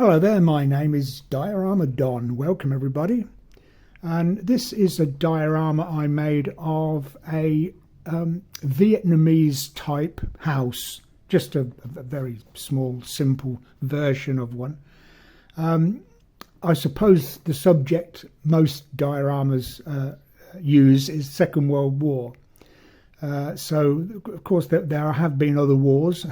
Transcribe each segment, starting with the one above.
Hello there, my name is Diorama Don. Welcome everybody. And this is a diorama I made of a Vietnamese type house. Just a very small, simple version of one. I suppose the subject most dioramas use is Second World War. So, of course, there have been other wars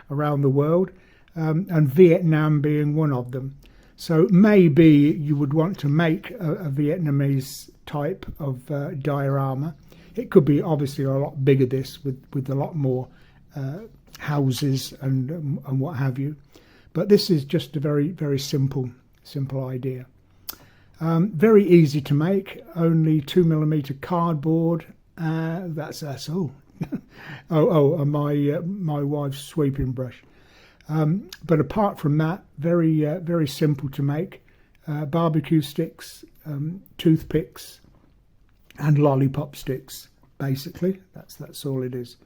around the world. And Vietnam being one of them. So maybe you would want to make a Vietnamese type of diorama. It could be obviously a lot bigger, this with a lot more houses and what have you. But this is just a very simple idea. Very easy to make. Only 2mm cardboard. That's all. And my wife's sweeping brush. But apart from that, very simple to make. Barbecue sticks, toothpicks, and lollipop sticks. Basically, that's all it is.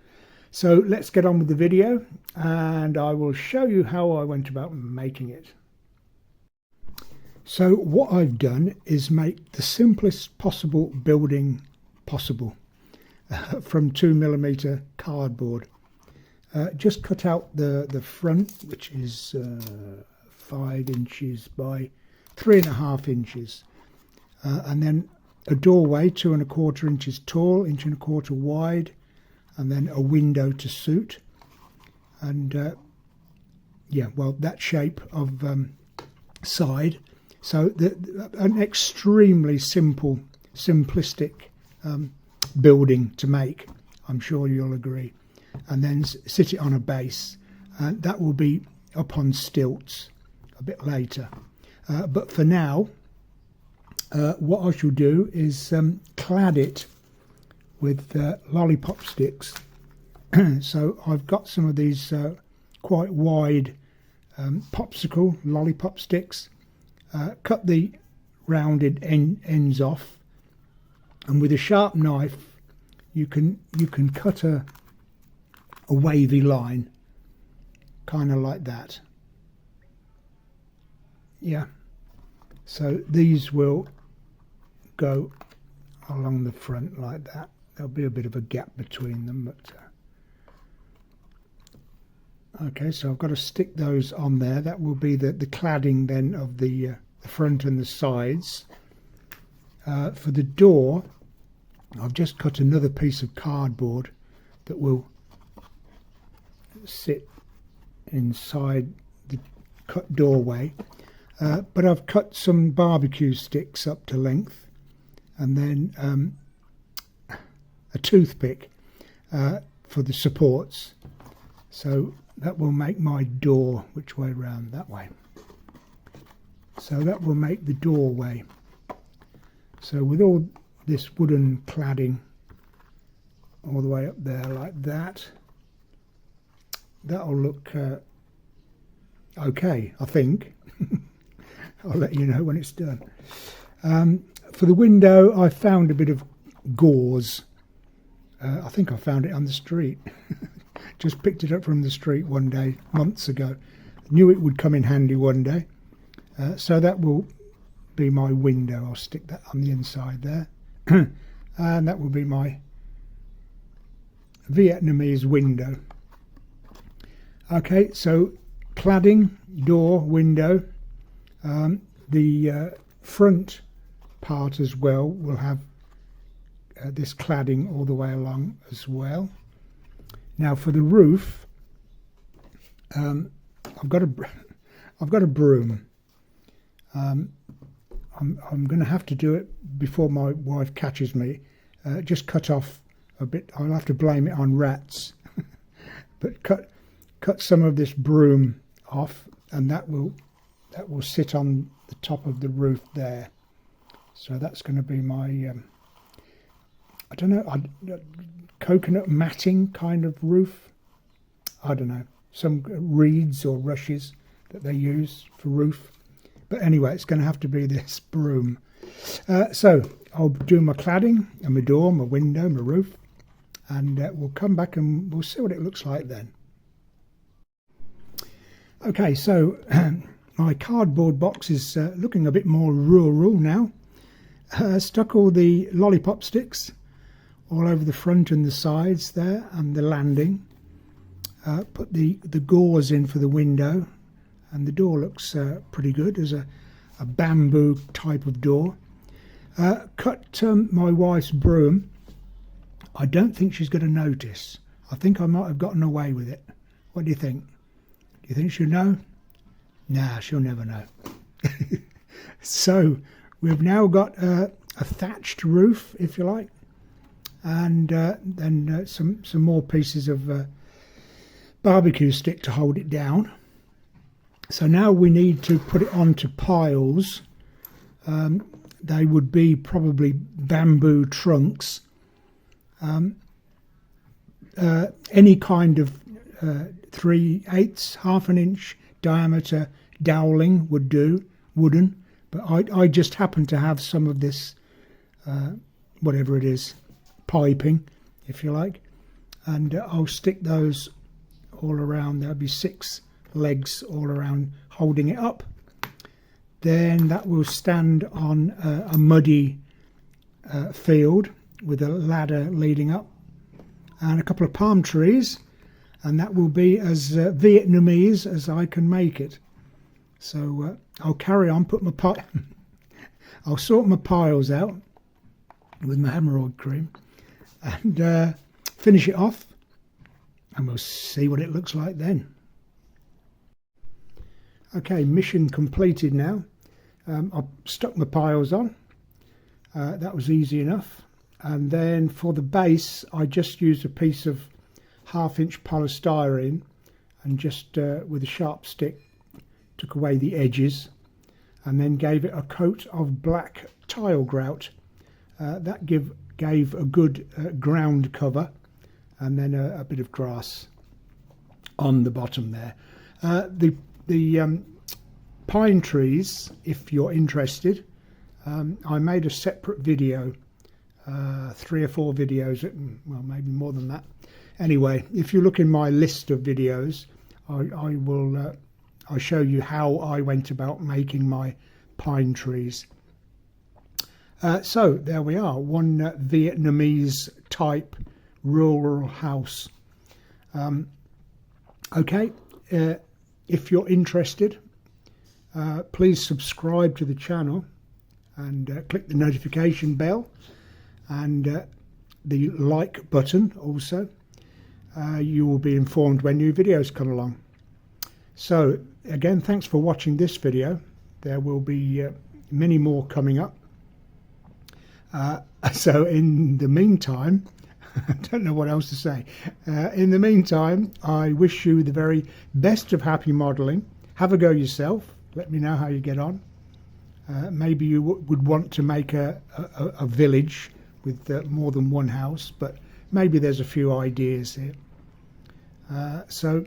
So let's get on with the video, and I will show you how I went about making it. So what I've done is make the simplest possible building possible from 2mm cardboard. Just cut out the front, which is 5 inches by 3.5 inches, and then a doorway 2¼ inches tall, 1¼ wide, and then a window to suit. And yeah, well, that shape of side. So an extremely simplistic building to make. I'm sure you'll agree. And then sit it on a base, and that will be up on stilts a bit later. But for now, what I shall do is clad it with lollipop sticks. So I've got some of these quite wide popsicle lollipop sticks. Cut the rounded ends off, and with a sharp knife you can cut a wavy line, kind of like that. Yeah, so these will go along the front like that. There'll be a bit of a gap between them, but okay, so I've got to stick those on there. That will be the cladding then of the front and the sides. For the door, I've just cut another piece of cardboard that will sit inside the cut doorway, but I've cut some barbecue sticks up to length, and then a toothpick for the supports. So that will make my door. Which way round? That way. So that will make the doorway. So with all this wooden cladding all the way up there like that, that'll look okay, I think. I'll let you know when it's done. For the window, I found a bit of gauze. I think I found it on the street. Just picked it up from the street one day, months ago. Knew it would come in handy one day. So that will be my window. I'll stick that on the inside there. And that will be my Vietnamese window. Okay, so cladding, door, window. The front part as well will have this cladding all the way along as well. Now for the roof, I've got a broom. I'm going to have to do it before my wife catches me. Just cut off a bit. I'll have to blame it on rats, but cut some of this broom off, and that will sit on the top of the roof there. So that's going to be my I don't know, coconut matting kind of roof. I don't know, some reeds or rushes that they use for roof. But anyway, it's going to have to be this broom. So I'll do my cladding and my door, my window, my roof, and we'll come back and we'll see what it looks like then. Okay, so my cardboard box is looking a bit more rural now. Stuck all the lollipop sticks all over the front and the sides there and the landing. Put the gauze in for the window, and the door looks pretty good as a bamboo type of door. Cut my wife's broom. I don't think she's going to notice. I think I might have gotten away with it. What do you think? Do you think she'll know? Nah, she'll never know. So we've now got a thatched roof, if you like, and then some more pieces of barbecue stick to hold it down. So now we need to put it onto piles. They would be probably bamboo trunks. Any kind of 3/8, half an inch diameter doweling would do, wooden. But I just happen to have some of this, whatever it is, piping, if you like. And I'll stick those all around. There'll be 6 legs all around holding it up. Then that will stand on a muddy field with a ladder leading up and a couple of palm trees, and that will be as Vietnamese as I can make it. So I'll carry on, I'll sort my piles out with my hemorrhoid cream and finish it off, and we'll see what it looks like then. Okay, mission completed now. I've stuck my piles on. That was easy enough. And then for the base, I just used a piece of 1/2 inch polystyrene and just with a sharp stick took away the edges, and then gave it a coat of black tile grout. That gave a good ground cover, and then a bit of grass on the bottom there. The pine trees, if you're interested, I made a separate video, 3 or 4 videos, well, maybe more than that. Anyway, if you look in my list of videos, I'll show you how I went about making my pine trees. So there we are, one Vietnamese type rural house. Okay, if you're interested, please subscribe to the channel and click the notification bell and the like button also. You will be informed when new videos come along. So again, thanks for watching this video. There will be many more coming up. So in the meantime, I don't know what else to say. In the meantime, I wish you the very best of happy modelling. Have a go yourself. Let me know how you get on. Maybe you would want to make a village with more than one house, but maybe there's a few ideas here. So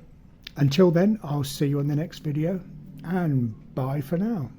until then, I'll see you in the next video, and bye for now.